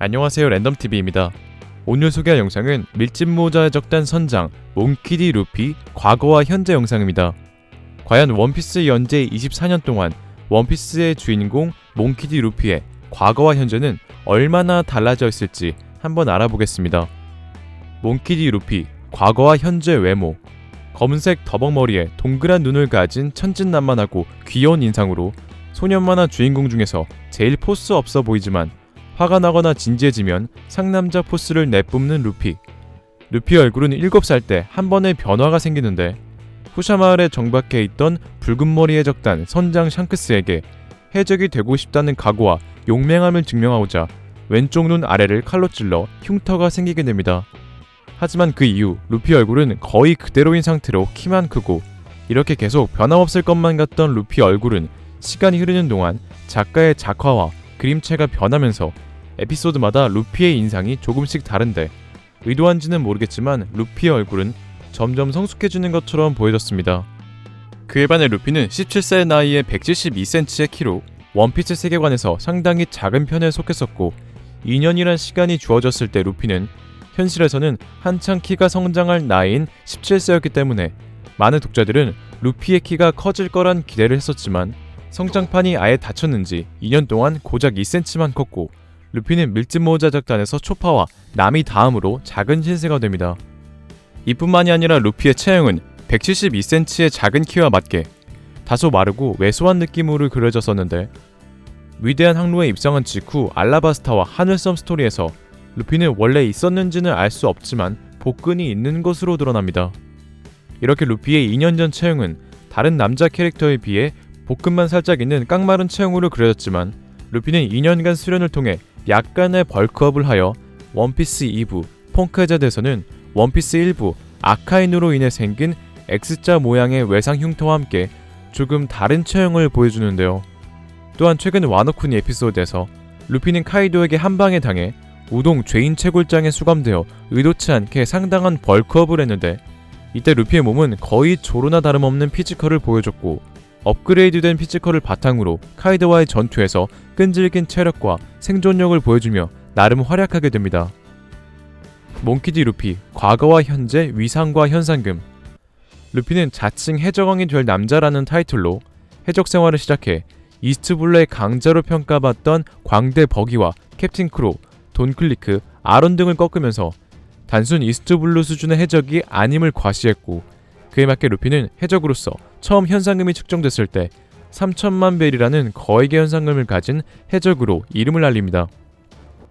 안녕하세요, 랜덤TV입니다. 오늘 소개할 영상은 밀짚모자 해적단 선장 몽키디 루피 과거와 현재 영상입니다. 과연 원피스 연재 24년 동안 원피스의 주인공 몽키디 루피의 과거와 현재는 얼마나 달라져 있을지 한번 알아보겠습니다. 몽키디 루피 과거와 현재 외모. 검은색 더벅머리에 동그란 눈을 가진 천진난만하고 귀여운 인상으로 소년 만화 주인공 중에서 제일 포스 없어 보이지만 화가 나거나 진지해지면 상남자 포스를 내뿜는 루피. 루피 얼굴은 7살 때 한 번의 변화가 생기는데 후샤 마을에 정박해 있던 붉은머리 해적단 선장 샹크스에게 해적이 되고 싶다는 각오와 용맹함을 증명하고자 왼쪽 눈 아래를 칼로 찔러 흉터가 생기게 됩니다. 하지만 그 이후 루피 얼굴은 거의 그대로인 상태로 키만 크고 이렇게 계속 변함없을 것만 같던 루피 얼굴은 시간이 흐르는 동안 작가의 작화와 그림체가 변하면서 에피소드마다 루피의 인상이 조금씩 다른데 의도한지는 모르겠지만 루피의 얼굴은 점점 성숙해지는 것처럼 보여졌습니다. 그에 반해 루피는 17세 나이에 172cm의 키로 원피스 세계관에서 상당히 작은 편에 속했었고 2년이란 시간이 주어졌을 때 루피는 현실에서는 한창 키가 성장할 나이인 17세였기 때문에 많은 독자들은 루피의 키가 커질 거란 기대를 했었지만 성장판이 아예 닫혔는지 2년 동안 고작 2cm만 컸고 루피는 밀짚모자 작단에서 초파와 나미 다음으로 작은 신세가 됩니다. 이뿐만이 아니라 루피의 체형은 172cm의 작은 키와 맞게 다소 마르고 왜소한 느낌으로 그려졌었는데 위대한 항로에 입성한 직후 알라바스타와 하늘섬 스토리에서 루피는 원래 있었는지는 알 수 없지만 복근이 있는 것으로 드러납니다. 이렇게 루피의 2년 전 체형은 다른 남자 캐릭터에 비해 복근만 살짝 있는 깡마른 체형으로 그려졌지만 루피는 2년간 수련을 통해 약간의 벌크업을 하여 원피스 2부 펑크헤자드에서는 원피스 1부 아카인으로 인해 생긴 X자 모양의 외상 흉터와 함께 조금 다른 체형을 보여주는데요. 또한 최근 와노쿠니 에피소드에서 루피는 카이도에게 한방에 당해 우동 죄인 채굴장에 수감되어 의도치 않게 상당한 벌크업을 했는데 이때 루피의 몸은 거의 조로나 다름없는 피지컬을 보여줬고 업그레이드된 피지컬을 바탕으로 카이도와의 전투에서 끈질긴 체력과 생존력을 보여주며 나름 활약하게 됩니다. 몽키디 루피 과거와 현재 위상과 현상금. 루피는 자칭 해적왕이 될 남자라는 타이틀로 해적 생활을 시작해 이스트블루의 강자로 평가받던 광대 버기와 캡틴 크로, 돈 클리크, 아론 등을 꺾으면서 단순 이스트블루 수준의 해적이 아님을 과시했고 그에 맞게 루피는 해적으로서 처음 현상금이 측정됐을 때 3천만 벨이라는 거액의 현상금을 가진 해적으로 이름을 알립니다.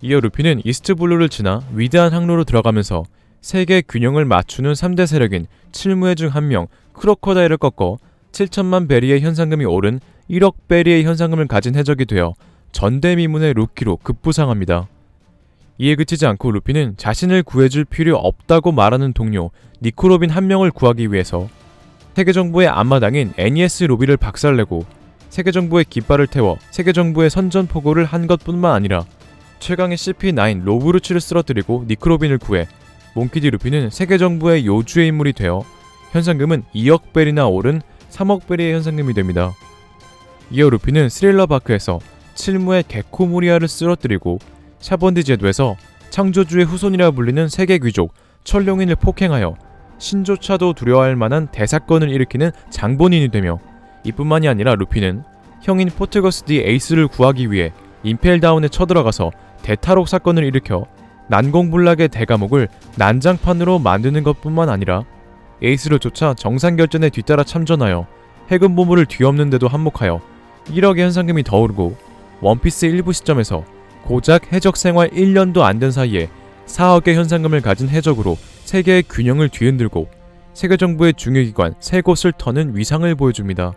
이어 루피는 이스트블루를 지나 위대한 항로로 들어가면서 세계 균형을 맞추는 3대 세력인 칠무회 중 한 명 크로커다일을 꺾어 7천만 베리의 현상금이 오른 1억 베리의 현상금을 가진 해적이 되어 전대미문의 루키로 급부상합니다. 이에 그치지 않고 루피는 자신을 구해줄 필요 없다고 말하는 동료 니코로빈 한 명을 구하기 위해서 세계정부의 앞마당인 NES 로비를 박살내고 세계정부의 깃발을 태워 세계정부의 선전포고를 한 것뿐만 아니라 최강의 CP9 로브루치를 쓰러뜨리고 니코로빈을 구해 몽키디 루피는 세계정부의 요주의 인물이 되어 현상금은 2억 벨이나 오른 3억 벨의 현상금이 됩니다. 이어 루피는 스릴러 바크에서 칠무의 게코모리아를 쓰러뜨리고 샤본디 제도에서 창조주의 후손이라 불리는 세계 귀족 철룡인을 폭행하여 신조차도 두려워할 만한 대사건을 일으키는 장본인이 되며 이뿐만이 아니라 루피는 형인 포트거스 디 에이스를 구하기 위해 임펠다운에 쳐들어가서 대탈옥 사건을 일으켜 난공불락의 대감옥을 난장판으로 만드는 것뿐만 아니라 에이스를 쫓아 정상결전에 뒤따라 참전하여 해군 보물을 뒤엎는데도 한몫하여 1억의 현상금이 더 오르고 원피스 일부 시점에서 고작 해적 생활 1년도 안 된 사이에 4억의 현상금을 가진 해적으로 세계의 균형을 뒤흔들고 세계정부의 중요기관 3곳을 터는 위상을 보여줍니다.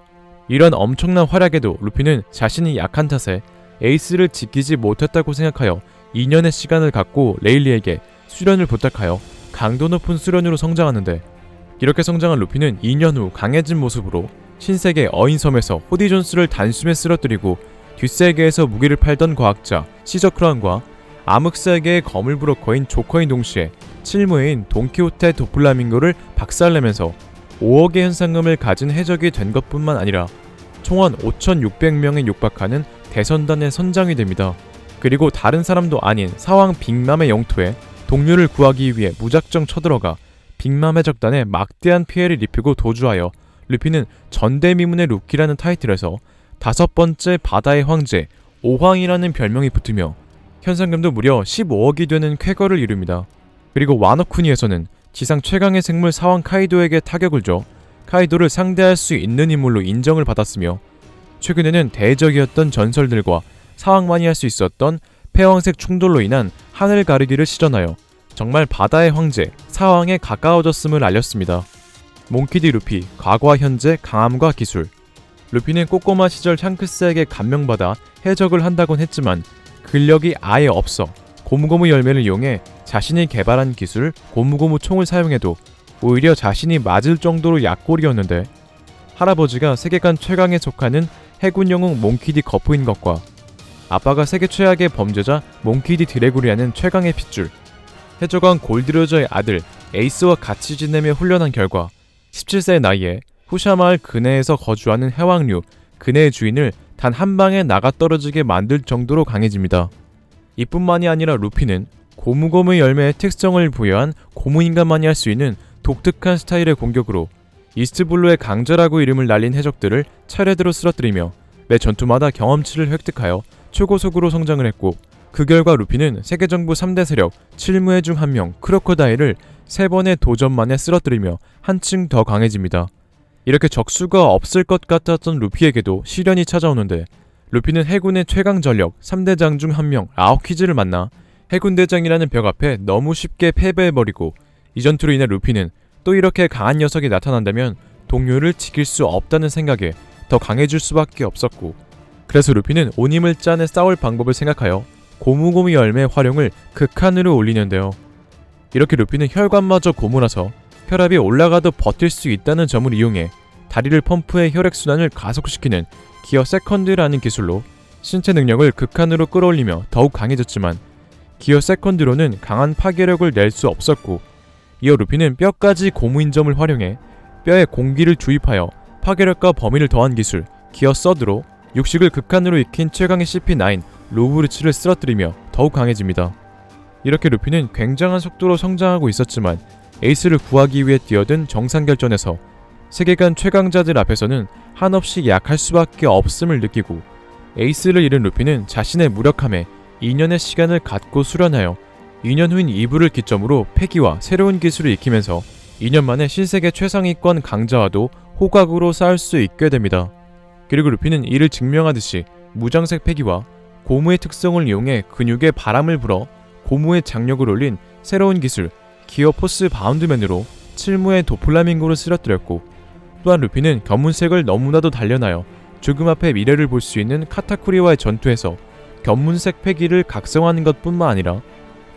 이런 엄청난 활약에도 루피는 자신이 약한 탓에 에이스를 지키지 못했다고 생각하여 2년의 시간을 갖고 레일리에게 수련을 부탁하여 강도 높은 수련으로 성장하는데 이렇게 성장한 루피는 2년 후 강해진 모습으로 신세계 어인섬에서 호디 존스를 단숨에 쓰러뜨리고 뒷세계에서 무기를 팔던 과학자 시저 크라운과 암흑세계의 거물 브로커인 조커인 동시에 칠무회인 돈키호테 도플라밍고를 박살내면서 5억의 현상금을 가진 해적이 된 것뿐만 아니라 총원 5,600명에 육박하는 대선단의 선장이 됩니다. 그리고 다른 사람도 아닌 사왕 빅맘의 영토에 동료를 구하기 위해 무작정 쳐들어가 빅맘의 적단에 막대한 피해를 입히고 도주하여 루피는 전대미문의 루키라는 타이틀에서 5번째 바다의 황제 오황이라는 별명이 붙으며 현상금도 무려 15억이 되는 쾌거를 이룹니다. 그리고 와노쿠니에서는 지상 최강의 생물 사왕 카이도에게 타격을 줘 카이도를 상대할 수 있는 인물로 인정을 받았으며 최근에는 대적이었던 전설들과 사왕만이 할 수 있었던 폐왕색 충돌로 인한 하늘 가르기를 실현하여 정말 바다의 황제 사왕에 가까워졌음을 알렸습니다. 몽키디 루피 과거와 현재 강함과 기술. 루피는 꼬꼬마 시절 샹크스에게 감명받아 해적을 한다곤 했지만 근력이 아예 없어 고무고무 열매를 이용해 자신이 개발한 기술 고무고무 총을 사용해도 오히려 자신이 맞을 정도로 약골이었는데 할아버지가 세계관 최강에 속하는 해군 영웅 몽키디 거프인 것과 아빠가 세계 최악의 범죄자 몽키디 드래구리아는 최강의 핏줄 해적왕 골드로저의 아들 에이스와 같이 지내며 훈련한 결과 17세의 나이에 후샤마을 근해에서 거주하는 해왕류 근해의 주인을 단 한 방에 나가 떨어지게 만들 정도로 강해집니다. 이뿐만이 아니라 루피는 고무고무 열매의 특성을 부여한 고무인간만이 할 수 있는 독특한 스타일의 공격으로 이스트블루의 강자라고 이름을 날린 해적들을 차례대로 쓰러뜨리며 매 전투마다 경험치를 획득하여 초고속으로 성장을 했고 그 결과 루피는 세계정부 3대 세력 7무의 중 한 명 크로커다일을 3번의 도전 만에 쓰러뜨리며 한층 더 강해집니다. 이렇게 적수가 없을 것 같았던 루피에게도 시련이 찾아오는데 루피는 해군의 최강 전력 3대장 중 한 명 아오키즈를 만나 해군대장이라는 벽 앞에 너무 쉽게 패배해버리고 이 전투로 인해 루피는 또 이렇게 강한 녀석이 나타난다면 동료를 지킬 수 없다는 생각에 더 강해질 수밖에 없었고 그래서 루피는 온 힘을 짜내 싸울 방법을 생각하여 고무고무 열매 활용을 극한으로 올리는데요. 이렇게 루피는 혈관마저 고무라서 혈압이 올라가도 버틸 수 있다는 점을 이용해 다리를 펌프해 혈액순환을 가속시키는 기어 세컨드라는 기술로 신체 능력을 극한으로 끌어올리며 더욱 강해졌지만 기어 세컨드로는 강한 파괴력을 낼 수 없었고 이어 루피는 뼈까지 고무인 점을 활용해 뼈에 공기를 주입하여 파괴력과 범위를 더한 기술 기어 서드로 육식을 극한으로 익힌 최강의 CP9 로브르츠를 쓰러뜨리며 더욱 강해집니다. 이렇게 루피는 굉장한 속도로 성장하고 있었지만 에이스를 구하기 위해 뛰어든 정상결전에서 세계관 최강자들 앞에서는 한없이 약할 수밖에 없음을 느끼고 에이스를 잃은 루피는 자신의 무력함에 2년의 시간을 갖고 수련하여 2년 후인 이브를 기점으로 패기와 새로운 기술을 익히면서 2년 만에 신세계 최상위권 강자와도 호각으로 싸울 수 있게 됩니다. 그리고 루피는 이를 증명하듯이 무장색 패기와 고무의 특성을 이용해 근육에 바람을 불어 고무의 장력을 올린 새로운 기술 기어 포스 바운드맨으로 7무의 도플라밍고를 쓰러뜨렸고 또한 루피는 견문색을 너무나도 단련하여 죽음 앞에 미래를 볼 수 있는 카타쿠리와의 전투에서 견문색 패기를 각성하는 것뿐만 아니라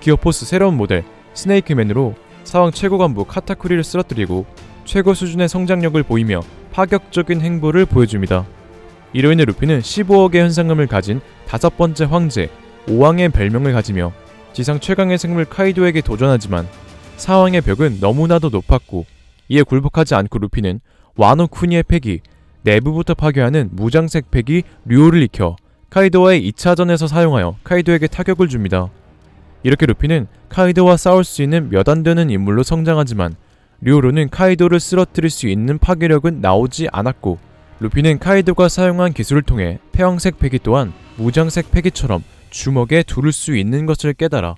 기어포스 새로운 모델 스네이크맨으로 사왕 최고 간부 카타쿠리를 쓰러뜨리고 최고 수준의 성장력을 보이며 파격적인 행보를 보여줍니다. 이로 인해 루피는 15억의 현상금을 가진 5번째 황제 오왕의 별명을 가지며 지상 최강의 생물 카이도에게 도전하지만 사왕의 벽은 너무나도 높았고 이에 굴복하지 않고 루피는 와노쿠니의 패기 내부부터 파괴하는 무장색 패기 류오를 익혀 카이도와의 2차전에서 사용하여 카이도에게 타격을 줍니다. 이렇게 루피는 카이도와 싸울 수 있는 몇 안 되는 인물로 성장하지만 류오로는 카이도를 쓰러뜨릴 수 있는 파괴력은 나오지 않았고 루피는 카이도가 사용한 기술을 통해 폐왕색 패기 또한 무장색 패기처럼 주먹에 두를 수 있는 것을 깨달아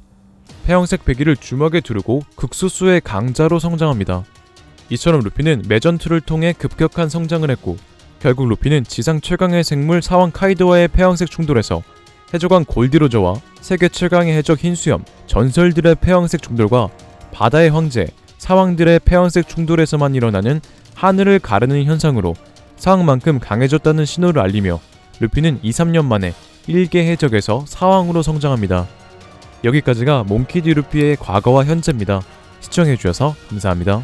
폐왕색 패기를 주먹에 두르고 극소수의 강자로 성장합니다. 이처럼 루피는 매전투를 통해 급격한 성장을 했고 결국 루피는 지상 최강의 생물 사왕 카이도와의 폐왕색 충돌에서 해적왕 골디로저와 세계 최강의 해적 흰수염 전설들의 폐왕색 충돌과 바다의 황제 사왕들의 폐왕색 충돌에서만 일어나는 하늘을 가르는 현상으로 사왕만큼 강해졌다는 신호를 알리며 루피는 2-3년 만에 1개 해적에서 사왕으로 성장합니다. 여기까지가 몽키디 루피의 과거와 현재입니다. 시청해주셔서 감사합니다.